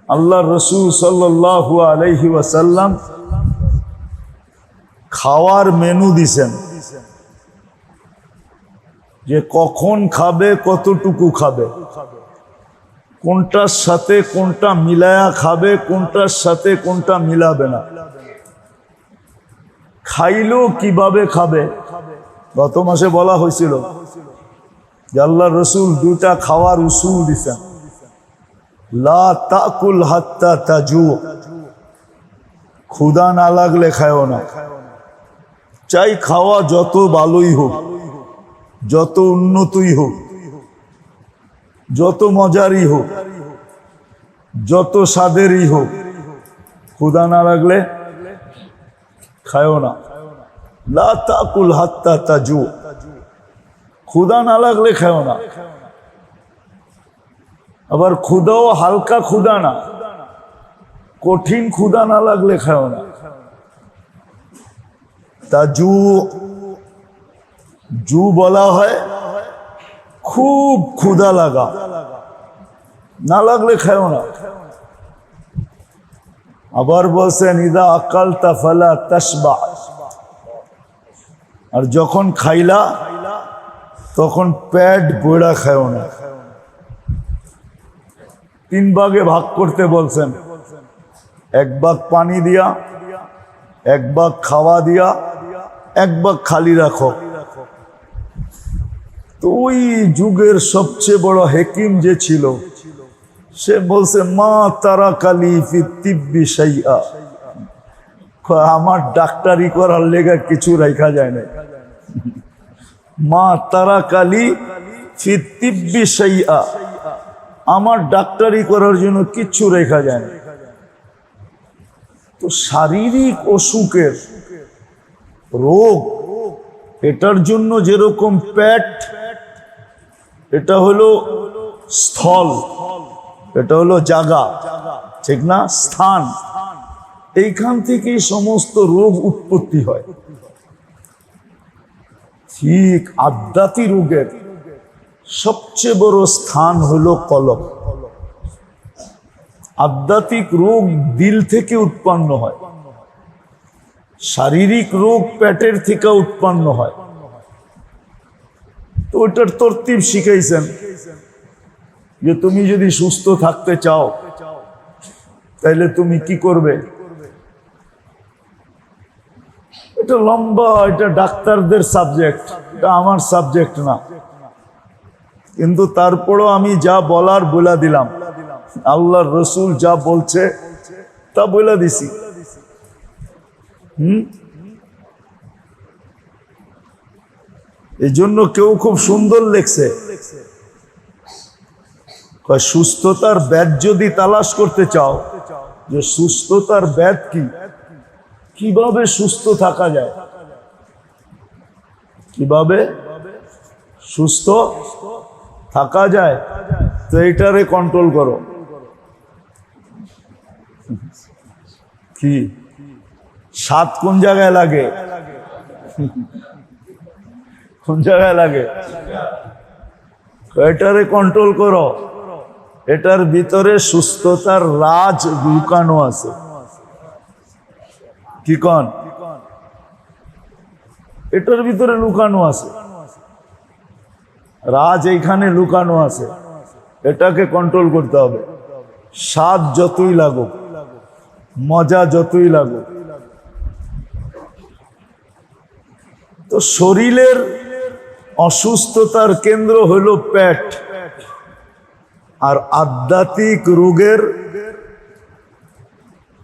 আল্লাহ রসুল সাল্লাল্লাহু আলাইহি ওয়াসাল্লাম খাওয়ার মেনু দিছেন যে কখন খাবে, কতটুকু খাবে, কোনটার সাথে কোনটা মিলায়া খাবে, কোনটার সাথে কোনটা মিলাবে না, খাইলেও কিভাবে খাবে। গত মাসে বলা হয়েছিল যে আল্লাহ রসুল দুটা খাওয়ার উসুল দিছেন। লা তাকুল হাত্তা তাজু, ক্ষুধা না লাগলে খায়ও না। চাই খাওয়া যত ভালোই হোক, যত উন্নতই হোক, যত মজারই হোক, যত স্বাদেরই হোক, ক্ষুধা না লাগলে খায়ও না। লা তাকুল হাত্তা তাজু, ক্ষুধা না লাগলে খায়ও না। আবার ক্ষুধাও হালকা ক্ষুধা না, কঠিন ক্ষুধা না লাগলে খায়ও না। তাজু জু বলা হয় খুব ক্ষুধা লাগা, না লাগলে খায়ও না। আবার বলছেন ইদা আকালতা ফালা তাশবা, আর যখন খাইলা তখন পেট ভরা খায়ও না। তিন ভাগে ভাগ করতে বলছেন, এক ভাগ পানি দিয়া, এক ভাগ খাওয়া দিয়া, এক ভাগ খালি রাখো। তো ওই যুগের সবচেয়ে বড় হেকিম যে ছিল, সে বলছে মা তারা কালি ফি তিব্বি শাইআ, আমার ডাক্তারি করার লেগা কিছু রাখা যায় না। মা তারা কালি ফি তিব্বি শাইআ, আমার ডাক্তারি করার জন্য কিচ্ছু রেখা যায় না। তো শারীরিক অসুখের রোগ, এটার জন্য যেরকম পেট, এটা হলো স্থল, এটা হলো জায়গা, ঠিক না, স্থান। এইখান থেকেই সমস্ত রোগ উৎপত্তি হয়। ঠিক আধ্যাত্মিক রোগের সবচেয়ে বড় স্থান হলো কলব। আধ্যাত্মিক রোগ দিল থেকে উৎপন্ন হয়, শারীরিক রোগ পেটের থেকে উৎপন্ন হয়। তো ওইটার তরতিব শিখাইছেন যে তুমি যদি সুস্থ থাকতে চাও তাহলে তুমি কি করবে। এটা লম্বা, এটা ডাক্তারদের সাবজেক্ট, এটা আমার সাবজেক্ট না। কিন্তু তারপরও আমি যা বলার বলে দিলাম, আল্লাহর রসুল যা বলছে তা বলে দিছি। এই জন্য কেউ খুব সুন্দর লেখছে, সুস্থতার ব্যাধ যদি তালাশ করতে চাও, যে সুস্থতার ব্যাধ কি, কিভাবে সুস্থ থাকা যায়, কিভাবে সুস্থ থাকা যায়, তো এইটারে কন্ট্রোল করো। কি স্বাদ কোন জায়গায় লাগে, কোন জায়গায় লাগে, এটারে কন্ট্রোল করো। এটার ভিতরে সুস্থতার রাজ লুকানো আছে। কি কন, এটার ভিতরে লুকানো আছে রাজ, এইখানে লুকানো আছে। এটাকে কন্ট্রোল করতে হবে। স্বাদ যতই লাগুক, মজা যতই লাগুক, তো শরীরের অসুস্থতার কেন্দ্র হলো পেট, আর আধ্যাত্মিক রোগের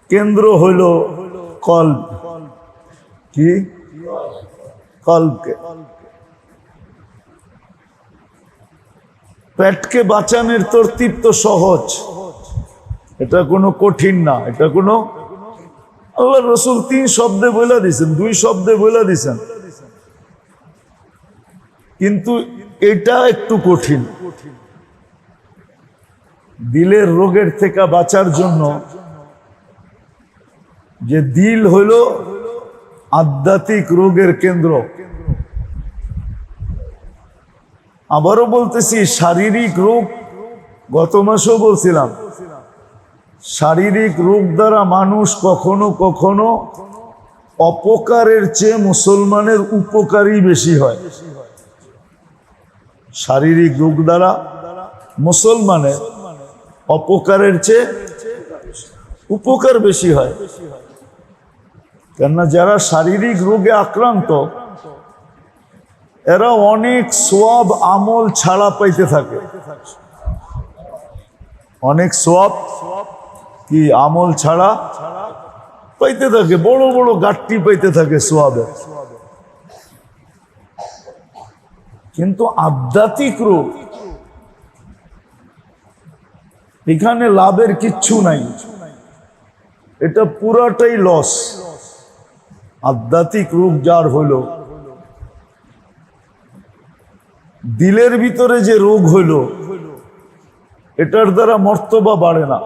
কেন্দ্র হলো কল্ব। কি কল্বকে, পেটকে বাঁচানোর তরতিব তো সহজ, এটা কোনো কঠিন না। এটা কোনো, আল্লাহ রসুল 3 শব্দে বলে দিয়েছেন, 2 শব্দে বলে দিয়েছেন, কিন্তু এটা একটু কঠিন। দিলের রোগের থেকে বাঁচার জন্য, যে দিল হলো আধ্যাত্মিক রোগের কেন্দ্র। আবারও বলতেছি, শারীরিক রোগ গত মাসেও বলছিলাম শারীরিক রোগ দ্বারা মানুষ কখনো কখনো অপকারের চেয়ে মুসলমানের উপকারই বেশি হয়। শারীরিক রোগ দ্বারা মুসলমানের অপকারের চেয়ে উপকার বেশি হয়। কেননা যারা শারীরিক রোগে আক্রান্ত এরা অনেক সওয়াব আমল ছাড়া পাইতে থাকে, অনেক সওয়াব কি আমল ছাড়া পাইতে থাকে, বড় বড় গাট্টি পাইতে থাকে সওয়াবের। কিন্তু আধ্যাত্মিক রোগ এখানে লাভের কিচ্ছু নাই, এটা পুরাটাই লস। আধ্যাত্মিক রোগ যার হলো, দিলের ভিতরে যে রোগ হলো এটার দ্বারা মর্তবা বাড়ে না,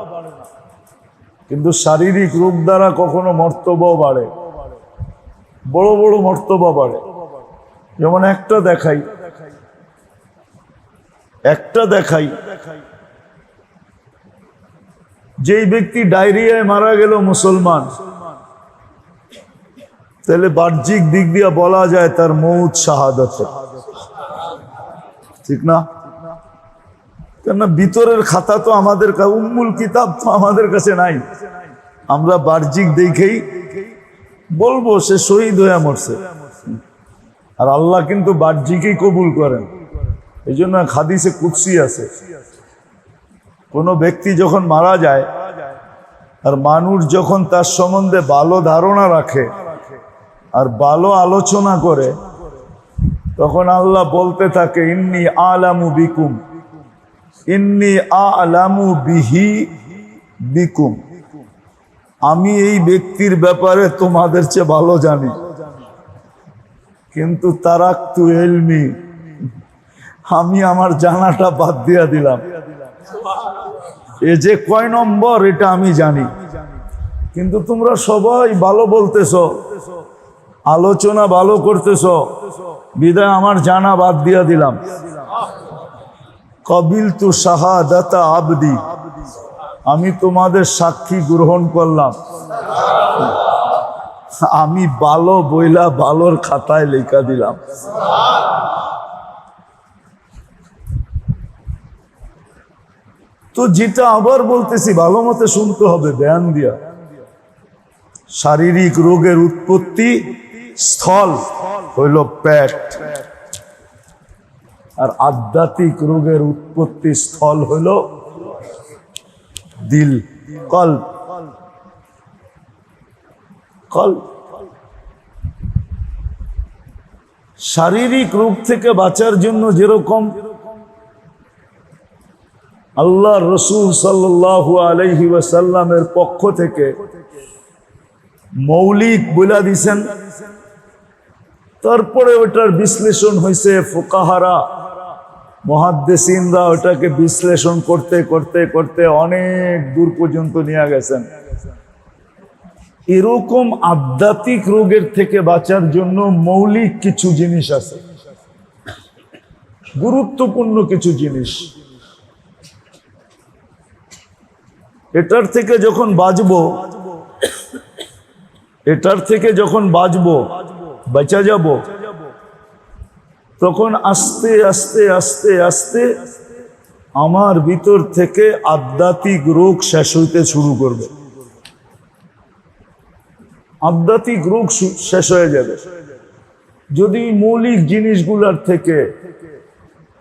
কিন্তু শারীরিক রোগ দ্বারা কখনো মর্তবাও বাড়ে, বড় বড় মর্তবা বাড়ে। যেমন একটা দেখাই যেই ব্যক্তি ডায়রিয়ায় মারা গেল মুসলমান, তাহলে বাহ্যিক দিক দিয়ে বলা যায় তার মৌত শাহাদাত, ঠিক না? কেননা ভিতরের খাতা তো আমাদের উম্মুল কিতাব তো আমাদের কাছে নাই, আমরা বাহ্যিক দেখেই বলবো সে শহীদ হয়ে মরছে। আর আল্লাহ কিন্তু বাহ্যিকই কবুল করেন। এই জন্য হাদিসে কুদসি আছে, কোনো ব্যক্তি যখন মারা যায় আর মানুষ যখন তার সম্বন্ধে ভালো ধারণা রাখে আর ভালো আলোচনা করে, তখন আল্লাহ বলতে থাকে ইন্নী আলামু বিকুম, ইন্নী আলামু বিহি বিকুম, আমি এই ব্যক্তির ব্যাপারে তোমাদের চেয়ে ভালো জানি, কিন্তু তারাক্তু ইলমি, আমি আমার জানাটা বাদ দিয়া দিলাম। এ যে কয় নম্বর এটা আমি জানি, কিন্তু তোমরা সবাই ভালো বলতেছ, আলোচনা ভালো করতেছ, বিদায় আমার জানা বাদ দিয়া দিলাম। কবিলতু শাহাদাতা আবদি, আমি তোমাদের সাক্ষী গ্রহণ করলাম, আমি ভালো বইলা ভালোর খাতায় লেখা দিলাম। তো যেটা আবার বলতেছি ভালো মতে শুনতে হবে, ধ্যান দিয়া। শারীরিক রোগের উৎপত্তি স্থল হইল পেট, আর আধ্যাত্মিক রোগের উৎপত্তি স্থল হইল দিল, কল্ব। শারীরিক রোগ থেকে বাঁচার জন্য যেরকম আল্লাহ রসুল সাল্লাল্লাহু আলাইহি ওয়াসাল্লামের পক্ষ থেকে মৌলিক বলে দিছেন, তারপরে ওটার বিশ্লেষণ হয়েছে, ফুকাহারা মুহাদ্দিসিনরা ওটাকে বিশ্লেষণ করতে করতে করতে অনেক দূর পর্যন্ত নিয়ে গেছেন। এরকম আধ্যাত্মিক রোগের থেকে বাঁচার জন্য মৌলিক কিছু জিনিস আছে, গুরুত্বপূর্ণ কিছু জিনিস। এটার থেকে যখন বাঁচবো, বাঁচা যাব, তখন আস্তে আস্তে আস্তে আস্তে আমার ভিতর থেকে আধ্যাত্মিক রোগ শেষ হইতে শুরু করবে। আধ্যাত্মিক রোগ শেষ হয়ে যাবে যদি মৌলিক জিনিসগুলোর থেকে,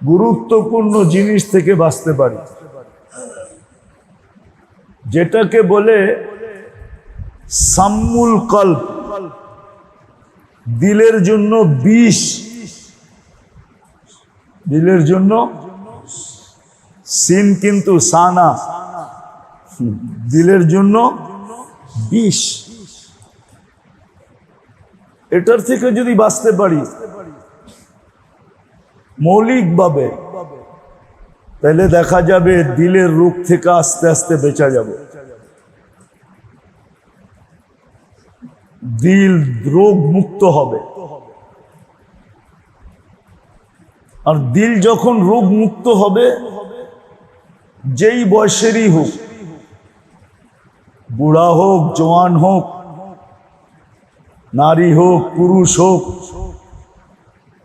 গুরুত্বপূর্ণ জিনিস থেকে বাঁচতে পারি, যেটাকে বলে সাম্মুল কল্ব, দিলের জন্য বিষ, দিলের জন্য সিন কিন্তু সানা, দিলের জন্য বিষ। এটার থেকে যদি বাঁচতে পারি মৌলিকভাবে, তাহলে দেখা যাবে দিলের রোগ থেকে আস্তে আস্তে বেঁচে যাব। দিল রোগ মুক্ত হবে, আর দিল যখন রোগ মুক্ত হবে, যেই বয়সেরই হোক, বুড়া হোক, জওয়ান হোক, নারী হোক, পুরুষ হোক,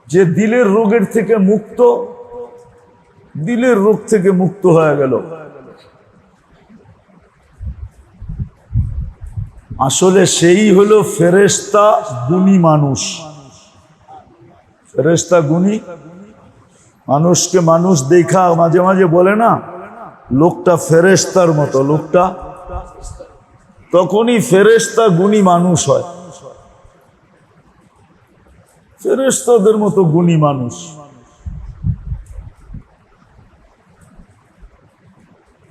যে দিলের রোগের থেকে মুক্ত, দিলের রোগ থেকে মুক্ত হয়ে গেল। আসলে সেই হলো ফেরেশতা গুণী মানুষ। ফেরেশতা গুণী মানুষকে মানুষ দেখা মাঝে মাঝে বলে না, লোকটা ফেরেশতার মতো, লোকটা, তখনই ফেরেশতা গুণী মানুষ হয়। ফেরেশতাদের মতো গুণী মানুষ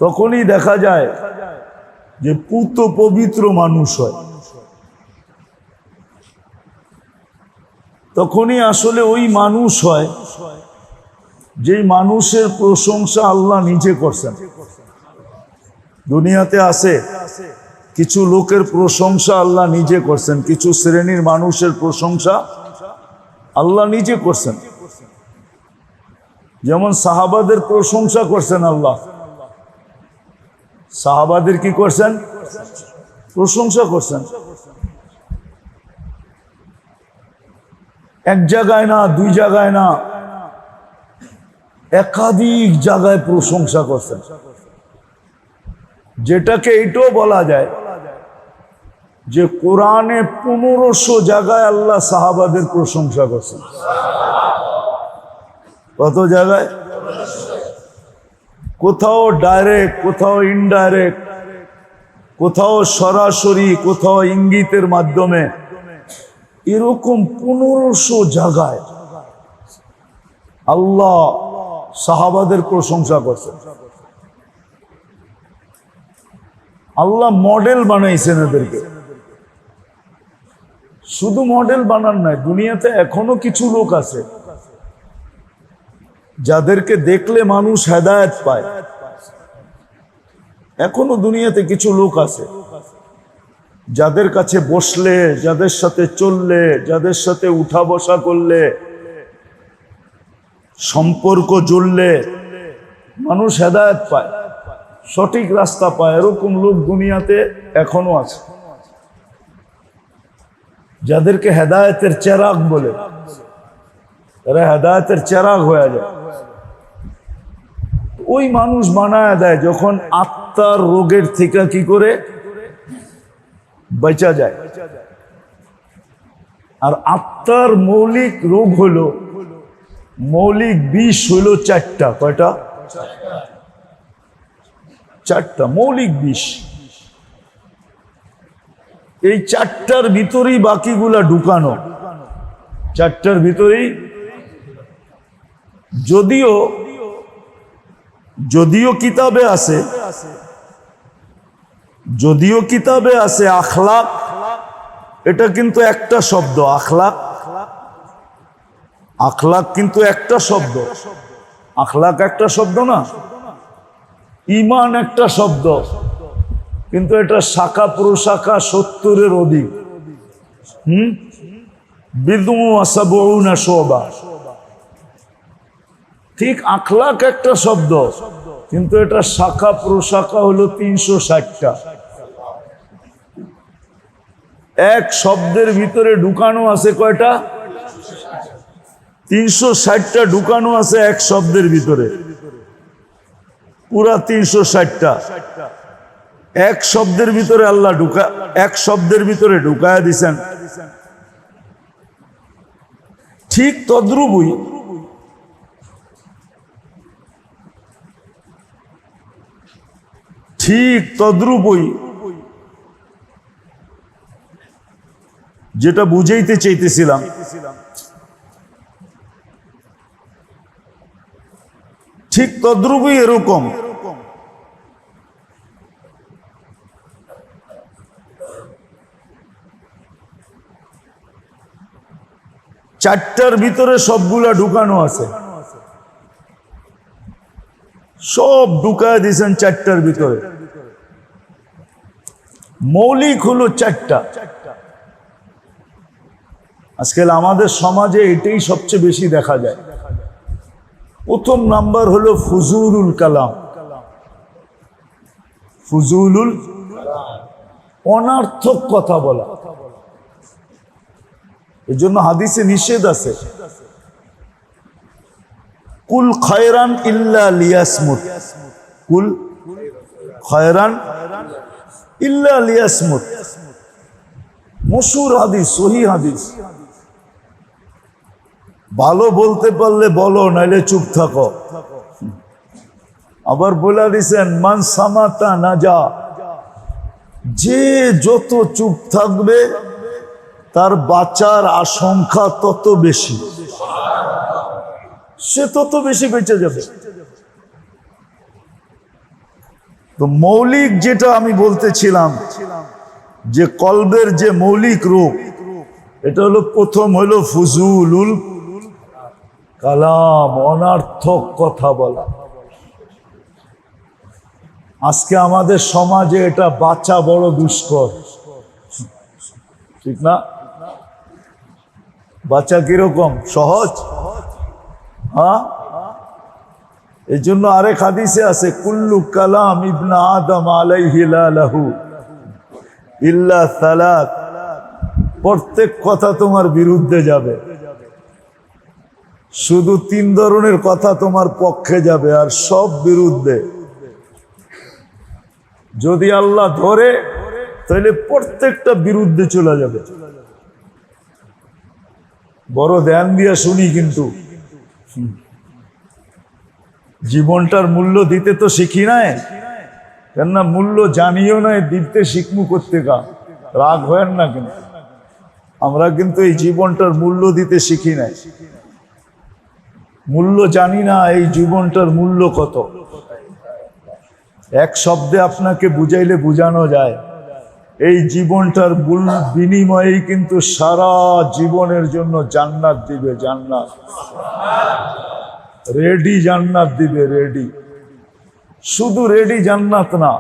তখনই দেখা যায় যে পুত পবিত্র মানুষ হয়। তখনই আসলে ওই মানুষ হয় যেই মানুষের প্রশংসা আল্লাহ নিজে করছেন। দুনিয়াতে আছে কিছু লোকের প্রশংসা আল্লাহ নিজে করছেন, কিছু শ্রেণীর মানুষের প্রশংসা আল্লাহ নিজে করছেন। যেমন সাহাবাদের প্রশংসা করছেন আল্লাহ। সাহাবাদের কি করছেন? প্রশংসা করছেন। এক জায়গায় না, দুই জায়গায় না, একাধিক জায়গায় প্রশংসা করছেন। যেটাকে এটাও বলা যায় যে কোরআনে 1500 জায়গায় আল্লাহ সাহাবাদের প্রশংসা করছেন। কত জায়গায়? কোথাও ডাইরেক্ট, কোথাও ইনডাইরেক্ট, কোথাও সরাসরি, কোথাও ইঙ্গিতের মাধ্যমে, এরকম 1500 জায়গায় আল্লাহ সাহাবাদের প্রশংসা করছেন। আল্লাহ মডেল বানাইছেন এদেরকে। শুধু মডেল বানান নাই, দুনিয়াতে এখনো কিছু লোক আছে যাদেরকে দেখলে মানুষ হেদায়েত পায়। এখনো দুনিয়াতে কিছু লোক আছে যাদের কাছে বসলে, যাদের সাথে চললে, যাদের সাথে উঠা বসা করলে, সম্পর্ক জুড়লে মানুষ হেদায়েত পায়, সঠিক রাস্তা পায়। এরকম লোক দুনিয়াতে এখনো আছে যাদেরকে হেদায়েতের চেরাগ বলে। এরা হেদায়েতের চেরাগ হয়ে যায়। ওই মানুষ বানায় দেয় যখন আত্মার রোগের থেকে কি করে বাঁচা যায়। আর আত্মার মৌলিক রোগ হলো, মৌলিক বিষ হলো 4টা। কয়টা? 4টা মৌলিক বিষ। এই 4টার ভিতরেই বাকিগুলা ঢুকানো। 4টার ভিতরেই, যদিও কিতাবে আছে, যদিও কিতাবে আছে আখলাক, এটা কিন্তু একটা শব্দ। আখলাক, আখলাক কিন্তু একটা শব্দ। আখলাক একটা শব্দ না, ঈমান একটা শব্দ, কিন্তু এটা শাখা প্রশাখা 70-এর অধিক। বিদউ ওয়া সাবউনা শুবা। ঠিক আখলাক একটা শব্দ, কিন্তু এটা শাখা প্রশাখা হলো 360টা। এক শব্দের ভিতরে ঢুকানো আছে কয়টা? 360টা ঢুকানো আছে এক শব্দের ভিতরে, পুরা 360টা। এক শব্দের ভিতরে আল্লাহ এক শব্দের ভিতরে ঢুকায়া দিছেন। ঠিক তদ্রুপই যেটা বুঝাইতে চাইতেছিলাম, ঠিক তদ্রুপই এরকম চারটার ভিতরে সবগুলা ঢুকানো আছে। সব ঢুকায় দিয়েছেন 4টার ভিতরে। মৌলিক হলো 4টা। আজকাল আমাদের সমাজে এটাই সবচেয়ে বেশি দেখা যায়। প্রথম নাম্বার হলো ফুজুলুল কালাম। ফুজুলুল অনার্থক কথা বলা। এই জন্য হাদিসে নিষেধ আছে, কুল খায়রান ইল্লা লিয়াসমুত, কুল খায়রান ইল্লা লিয়াসমুত। মশহুর হাদিস, সহিহ হাদিস। ভালো বলতে পারলে বলো, নাইলে চুপ থাকো। আবার বলে দিছেন মান সামাতা নাজা, যে যত চুপ থাকবে তার বাঁচার আশঙ্কা তত বেশি, সে তত বেশি বেঁচে যাবে। তো মৌলিক যেটা আমি বলতেছিলাম যে কলবের যে মৌলিক রূপ, এটা হলো প্রথম হলো ফুজুলুল কালাম, অনার্থক কথা বলা। আজকে আমাদের সমাজে এটা বাঁচা বড় দুষ্কর, ঠিক না? বাঁচা কিরকম সহজ? হ্যাঁ, এই জন্য আরেক হাদিসে আছে কুল্লু কালাম ইবনা আদম আলাইহি লা লাহু ইল্লা সালাত, প্রত্যেক কথা তোমার বিরুদ্ধে যাবে, শুধু 3 ধরনের কথা তোমার পক্ষে যাবে, আর সব বিরুদ্ধে। যদি আল্লাহ ধরে তাহলে প্রত্যেকটা বিরুদ্ধে চলে যাবে। বড় ধ্যান দিয়া শুনি, কিন্তু জীবনটার মূল্য দিতে তো শিখি নাই, কেননা মূল্য জানিও নাই, দিতে শিখমু করতে গা, রাগ হয় না। কিন্তু আমরা কিন্তু এই জীবনটার মূল্য দিতে শিখি নাই, মূল্য জানি না এই জীবনটার মূল্য কত। এক শব্দে আপনাকে বুঝাইলে বুঝানো যায়, এই জীবনটার বিনিময়েই কিন্তু সারা জীবনের জন্য জান্নাত দিবে, জান্নাত রেডি, জান্নাত দিবে রেডি। শুধু রেডি জান্নাত না,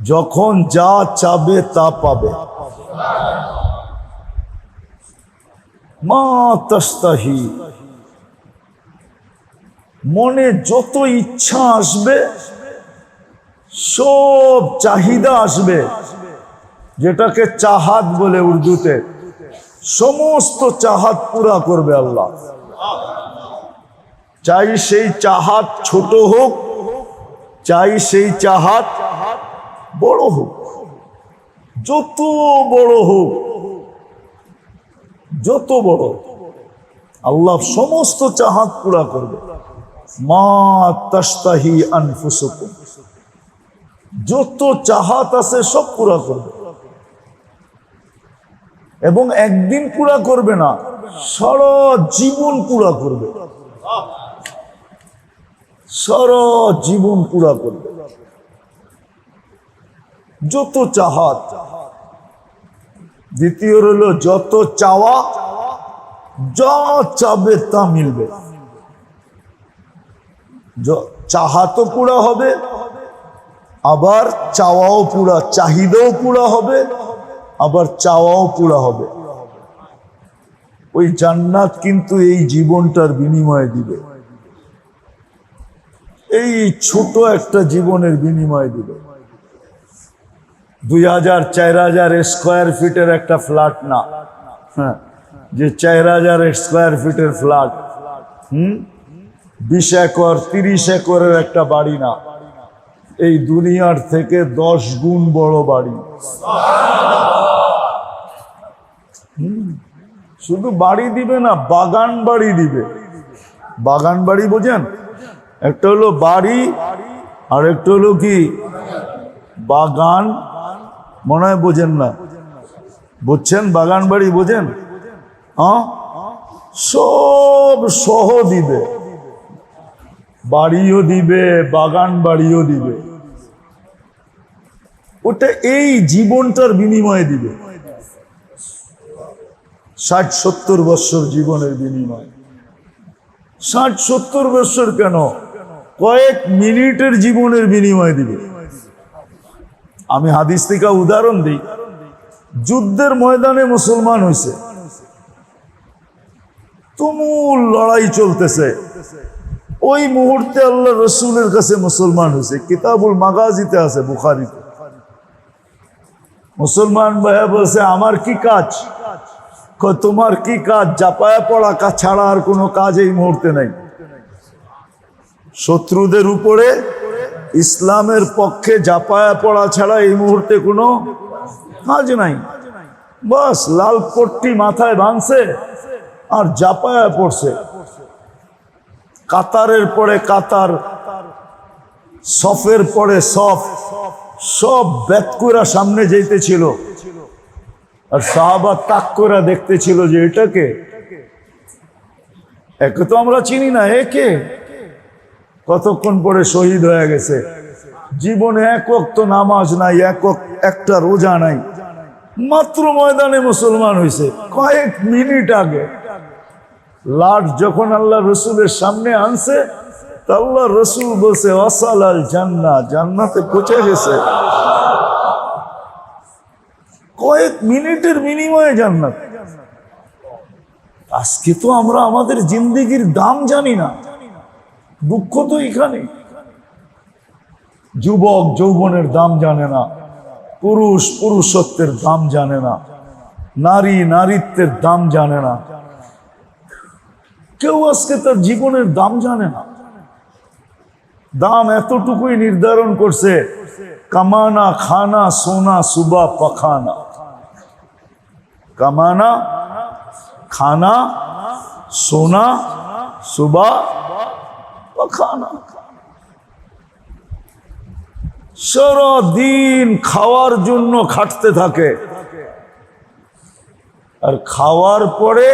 যখন যা চাবে তা পাবে। মা তাস্তাহি, মনে যত ইচ্ছা আসবে, সব চাহিদা আসবে, যেটাকে চাহাত বলে উর্দুতে, সমস্ত চাহাত পুরা করবে আল্লাহ। চাই সেই চাহাত ছোট হোক, চাই সেই চাহাত বড় হোক, যত বড় হোক, যত বড়, আল্লাহ সমস্ত চাহাত পুরা করবে। মা তাস্তাহি আনফুসুকুম, যত চাহাত আছে সব পুরা করবে। এবং একদিন পুরা করবে না, সারা জীবন পুরা করবে, সারা জীবন পুরা করবে। যত চাহাত। দ্বিতীয় হলো যত চাওয়া, যা চাবে তা মিলবে। চাহাতও পুরা হবে, আবার চাওয়াও পুরা, চাহিদাও পুরা হবে, আবার চাওয়াও পুরা হবে। ওই জান্নাত কিন্তু এই জীবনটার বিনিময়ে দিবে, এই ছোট একটা জীবনের বিনিময়ে দিবে। 2000-4000 স্কোয়ার ফিটের একটা ফ্ল্যাট না, হ্যাঁ, যে 4000 স্কোয়ার ফিটের ফ্ল্যাট, 20 একর 30 একরের একটা বাড়ি না, এই দুনিয়ার থেকে 10 গুণ বড় বাড়ি। শুধু বাড়ি দিবে না, বাগান বাড়ি দিবে। বাগান বাড়ি বোঝেন? একটা হলো বাড়ি, আর একটা হলো কি বাগান। মনে হয় বোঝেন না, বুঝছেন? বাগান বাড়ি বোঝেন? হ্যাঁ, সব সহ দিবে, বাড়িও দিবে, বাগান বাড়িও দিবে। ওটা এই জীবনটার বিনিময়ে দিবে, 60-70 বছর জীবনের বিনিময়। 60-70 বছর কেন, কয়েক মিনিটের জীবনের বিনিময় দিবে। আমি হাদিস থেকে উদাহরণ দিই। যুদ্ধের ময়দানে মুসলমান হয়েছে, তুমুল লড়াই চলতেছে, ওই মুহূর্তে আল্লাহ রসুলের কাছে মুসলমান হয়েছে। কিতাবুল মাগাজিতে আছে, বুখারীতে। মুসলমান ভাইয়া বলছে আমার কি কাজ? তোমার কি কাজ? জাপায়া পড়া কাজ ছাড়া আর কোনো কাজ এই মুহূর্তে নাই। শত্রুদের উপরে ইসলামের পক্ষে জাপায়া পড়া ছাড়া এই মুহূর্তে কোনো কাজ নাই। বাস লাল পট্টি মাথায় বাঁধছে আর জাপায়া পড়ছে। কাতারের পরে কাতার, সফের পরে সফ, সব ব্যাত কইরা সামনে যাইতেছিল আর সাহাবা তাক করে দেখতেছিল যে এটাকে, একে তো আমরা চিনি না, একে কতক্ষণ পরে শহীদ হয়ে গেছে। জীবনে এক ওয়াক্ত নামাজ নাই, একটা রোজা নাই, মাত্র ময়দানে মুসলমান হয়েছে কয়েক মিনিট আগে। লাট যখন আল্লাহ রসুলের সামনে আনছে, আল্লাহ রসুল বলছে ওয়াসালাল জান্নাহ, জান্নাতে পৌঁছে গেছে। কয়েক মিনিটের বিনিময়ে জান্নাত। আজকে তো আমরা আমাদের জিন্দেগির দাম জানি না। দুঃখ তো এখানে। যুবক যৌবনের দাম জানে না, পুরুষ পুরুষত্বের দাম জানে না, নারী নারীত্বের দাম জানে না, কেউ আজকে তার জীবনের দাম জানে না। দাম এতটুকুই নির্ধারণ করছে, কামানা খানা সোনা সুবা পাখানা। কামানা খানা সোনা সুবা পাখানা। সারাদিন খাওয়ার জন্য খাটতে থাকে, আর খাওয়ার পরে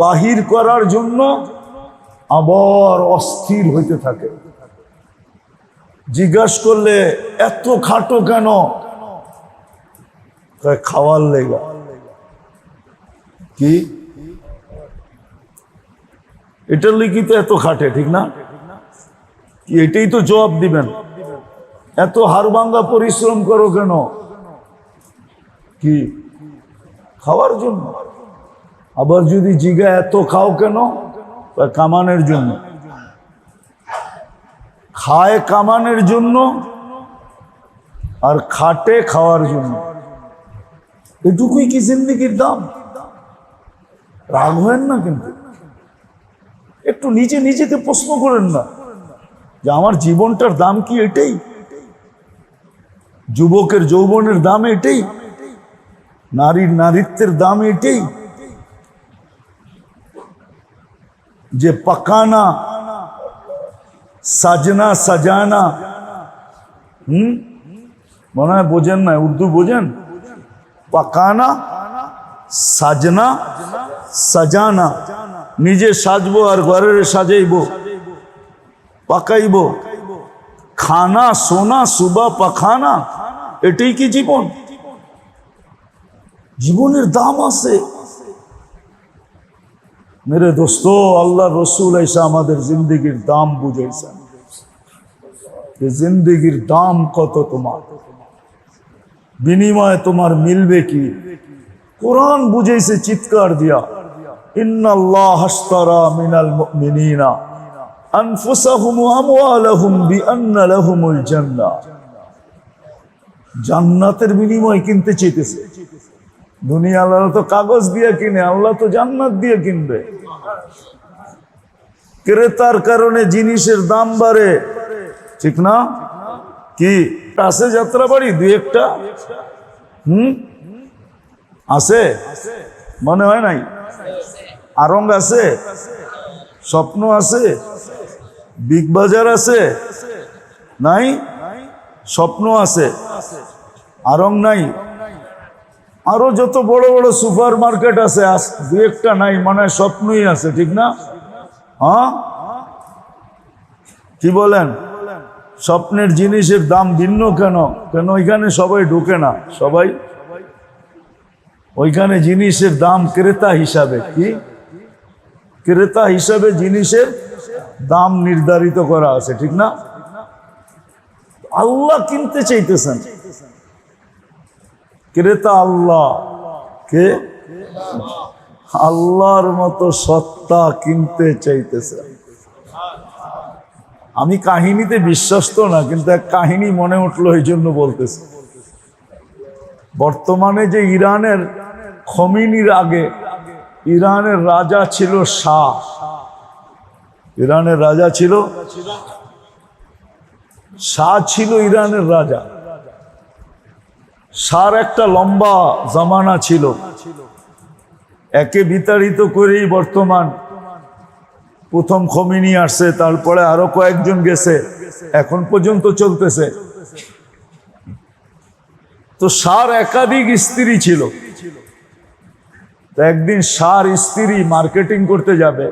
বাহির করার জন্য আবার অস্থির হইতে থাকে। জিজ্ঞাসা করলে এত খাটো কেন? খাওয়ার লেগা। কি এটার লিখিত এত খাটে, ঠিক না? এটাই তো জবাব দিবেন। এত হাড়ভাঙ্গা পরিশ্রম করো কেন? কি খাওয়ার জন্য। আবার যদি জিগা এত খাও কেন? কামানের জন্য। খায় কামানের জন্য আর খাটে খাওয়ার জন্য। এটুকুই কি জিন্দেগির দাম? রাগ হয় না কিন্তু। একটু নিজেকে প্রশ্ন করেন না যে আমার জীবনটার দাম কি এটাই? যুবকের যৌবনের দাম এটাই? নারীর নারীত্বের দাম এটাই? যে পাকানা সাজনা সাজানা, মনে হয় বোঝেন না, উর্দু বোঝেন? পাকানা সাজনা সাজানা, নিজে সাজবো আর ঘরের সাজাইবো, পাকাইব। খানা সোনা সুবা পাখানা, এটাই কি জীবন? জীবনের দাম আছে মেরে দোস্ত। আল্লাহ রসুল এসে আমাদের জিন্দগির দাম বুঝাইছেন, জিন্দগির দাম কত, তোমার বিনিময়ে তোমার মিলবে কি। কোরআন বুঝাইছে চিৎকার দিয়া, ইন্নাল্লাহ হাশতারা মিনাল মুমিনিনা আনফুসাহুম ওয়া আমওয়ালাহুম বিআন্না লাহুমুল জান্নাহ। জান্নাতের বিনিময় কিনতে চাইতেছে। দুনিয়া আল্লাহ তো কাগজ দিয়ে কিনে, আল্লাহ তো জান্নাত দিয়ে কিনবে। ক্রেতার কারণে জিনিসের দাম বাড়ে, ঠিক না? কি আছে যাত্রা বাড়ি দুই একটা? আছে মনে হয় নাই? আরং আছে, স্বপ্ন আছে, বিগ বাজার আছে, নাই? স্বপ্ন আছে, আরং নাই। আরো যত বড় বড় সুপার মার্কেট আছে, দুই একটা নাই, মনে হয় স্বপ্নই আছে, ঠিক না? হ্যাঁ, কি বলেন? স্বপ্নের জিনিসের দাম ভিন্ন কেন? কেন ওইখানে সবাই ঢুকে না। সবাই ওইখানে জিনিসের দাম ক্রেতা হিসাবে, কি ক্রেতা হিসাবে জিনিসের দাম নির্ধারিত করা আছে, ঠিক না? আল্লাহ কিনতে চাইতেছেন, ক্রেতা আল্লাহ। কে? আল্লাহর মতো সত্তা কিনতে চাইতেছে। আমি কাহিনীতে বিশ্বাস তো না, কিন্তু এক কাহিনী মনে উঠলো, এই জন্য বলতেছি। বর্তমানে যে ইরানের খমিনির আগে ইরানের রাজা ছিল শাহ। ইরানের রাজা ছিল শাহ, ছিল ইরানের রাজা। শাহর একটা লম্বা জামানা ছিল, একে বিতাড়িত করেই বর্তমান প্রথম খমিনি আসছে, তারপরে আরো কয়েকজন গেছে, এখন পর্যন্ত চলতেছে। তো শাহর একাধিক স্ত্রী ছিল। তো একদিন শাহর স্ত্রী মার্কেটিং করতে যাবে,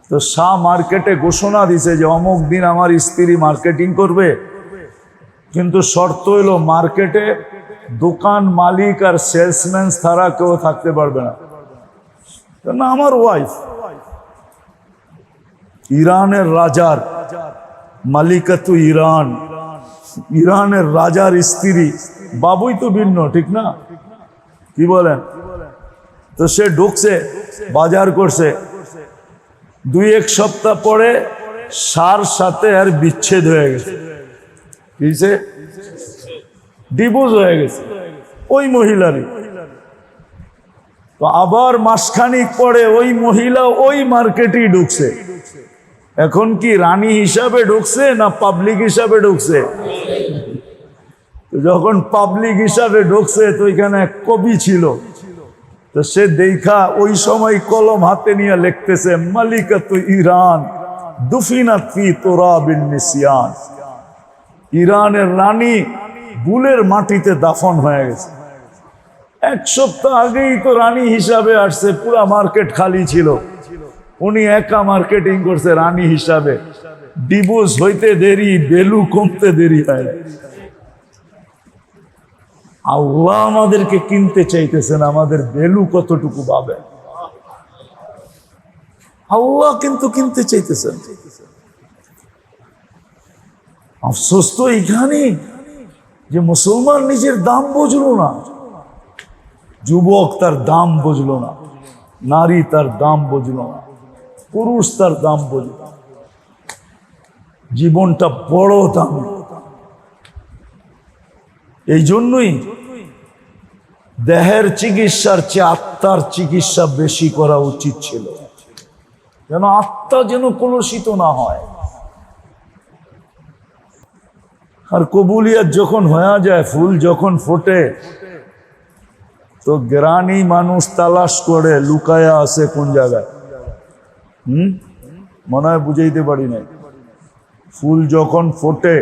তো শাহ মার্কেটে ঘোষণা দিছে যে অমুক দিন আমার স্ত্রী মার্কেটিং করবে, কিন্তু শর্ত হইলো মার্কেটে দোকান মালিক আর সেলসম্যান ছাড়া কেউ থাকতে পারবে না। না, আমার ওয়াইফ ইরানের রাজার মালিকাতু ইরান, ইরানের রাজার স্ত্রী, বাবুই তো ভিন্ন, ঠিক না? কি বলেন? তো সে ঢুকছে, বাজার করছে, 2-1 সপ্তাহ পরে শাহর সাথে আর বিচ্ছেদ হয়ে গেছে। কিছে? ডিভোর্স হয়ে গেছে ওই মহিলারই। তো আবার মাসখানিক পরে ওই মহিলা ওই মার্কেটেই ঢুকছে। এখন কি রানী হিসাবে ঢুকছে না পাবলিক হিসাবে ঢুকছে? যখন পাবলিক হিসাবে ঢুকছে তো এখানে এক কবি ছিল, তো সে দেখা ওই সময় কলম হাতে নিয়ে লিখতেছে, মালিকাতু ইরান দুফিনাত ফি তুরাবিন নিসিয়ান। ইরানের রানী বুলের মাটিতে দাফন হয়ে গেছে। 1 সপ্তাহ আগেই তো রানী হিসাবে আসছে, পুরা মার্কেট খালি ছিল, উনি একা মার্কেটিং করছে রানী হিসাবে। ডিভোর্স হইতে দেরি, ভ্যালু কমতে দেরি হয়। আল্লাহ আমাদেরকে কিনতে চাইতেছেন, আমাদের ভ্যালু কতটুকু পাবে। আল্লাহ কিন্তু কিনতে চাইতেছেন। আফসোস তো এইখানে যে মুসলমান নিজের দাম বুঝলো না, যুবক তার দাম বুঝলো না, নারী তার দাম বুঝলো না, পুরুষ তার দাম বুঝলো না। জীবনটা বড় দাম। এই জন্যই দেহের চিকিৎসার চেয়ে আত্মার চিকিৎসা বেশি করা উচিত ছিল, যেন আত্মা যেন কলুষিত না হয়। আর কবুলিয়াত যখন হয়ে যায়, ফুল যখন ফোটে, তো গ্রানি মানুষ তালাশ করে লুকায়া আছে কোন জায়গায়। মনে হয় বুঝাইতে পারি নাই। ফুল যখন ফোটে,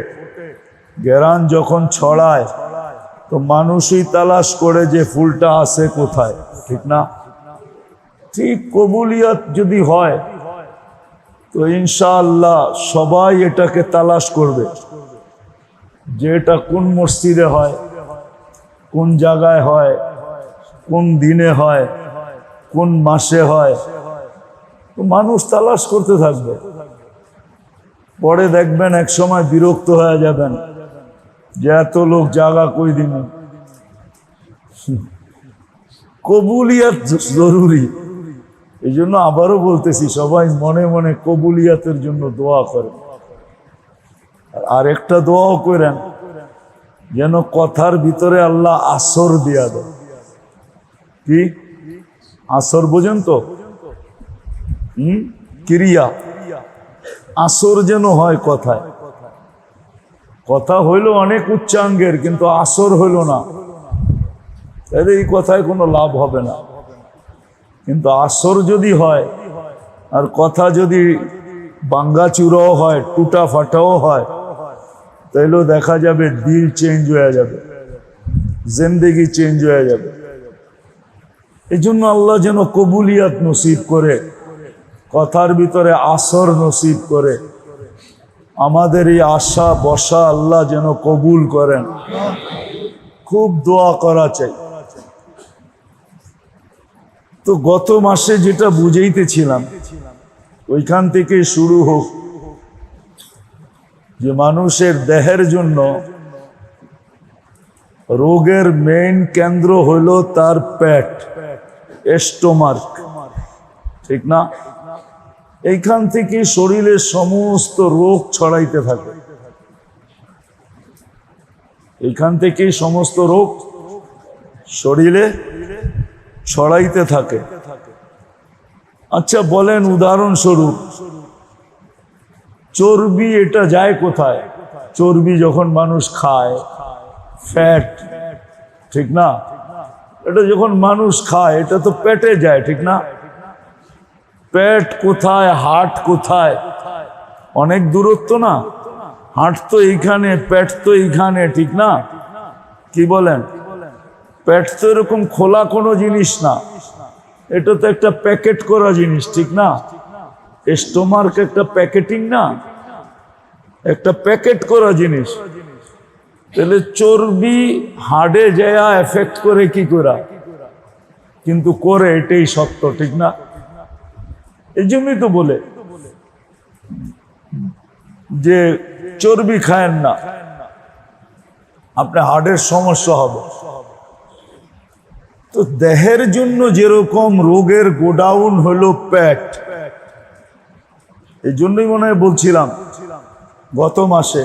গ্রান যখন ছড়ায়, তো মানুষই তালাশ করে যে ফুলটা আছে কোথায়, ঠিক না? ঠিক কবুলিয়াত যদি হয় তো ইনশাআল্লাহ সবাই এটাকে তালাশ করবে যে এটা কোন মসজিদে হয়, কোন জায়গায় হয়, কোন দিনে হয়, কোন মাসে হয়। তো মানুষ তালাশ করতে থাকবে। পরে দেখবেন এক সময় বিরক্ত হয়ে যাবেন যে এত লোক জায়গা কই দিন। কবুলিয়াত জরুরি। এই জন্য আবারও বলতেছি, সবাই মনে মনে কবুলিয়াতের জন্য দোয়া করেন। আর একটা দোয়াও করেন যেন কথার ভিতরে আল্লাহ আসর দিয়া দেয়। কি আসর বোঝেন তো? ক্রিয়া আসর যেন হয় কথায়। কথা হইল অনেক উচ্চাঙ্গের, কিন্তু আসর হইল না, তাহলে এই কথায় কোনো লাভ হবে না। কিন্তু আসর যদি হয় আর কথা যদি বাঙ্গাচুরাও হয়, টুটা ফাটাও হয়, তাইলেও দেখা যাবে দিল চেঞ্জ হয়ে যাবে, জিন্দেগি চেঞ্জ হয়ে যাবে। এই জন্য আল্লাহ যেন কবুলিয়াত নসিব করে, কথার ভিতরে আসর নসিব করে। আমাদের এই আশা বসা আল্লাহ যেন কবুল করেন। খুব দোয়া করা চাই। তো গত মাসে যেটা বুঝাইতেছিলাম, ওইখান থেকে শুরু হোক যে মানুষের দেহের জন্য রোগের মেইন কেন্দ্র হইল তার পেট, স্টোমাক, ঠিক না? এইখান থেকে শরীরের সমস্ত রোগ ছড়াইতে থাকে। এইখান থেকেই সমস্ত রোগ শরীরে ছড়াইতে থাকে। আচ্ছা বলেন, উদাহরণস্বরূপ চর্বি এটা যায় কোথায়? চর্বি যখন মানুষ খায়, ফ্যাট, ঠিক না? এটা যখন মানুষ খায় এটা তো পেটে যায়, ঠিক না? পেট কোথায়, হার্ট কোথায়? অনেক দূরত্ব না? হার্ট তো এইখানে, পেট তো এইখানে, ঠিক না? কি বলেন? পেট তো এরকম খোলা কোনো জিনিস না, এটা তো একটা প্যাকেট করা জিনিস, ঠিক না? স্টোমাক একটা প্যাকেটিং না, একটা প্যাকেট করা জিনিস। তাহলে চর্বি হাড়ে যায় এফেক্ট করে কি করা? কিন্তু করে, এটাই সত্য, ঠিক না? এই জন্যই তো বলে যে চর্বি খায়েন না, আপনার হার্টের সমস্যা হবে। তো দেহের জন্য যেরকম রোগের গোডাউন হলো পেট, এই জন্যই মনে হয় বলছিলাম গত মাসে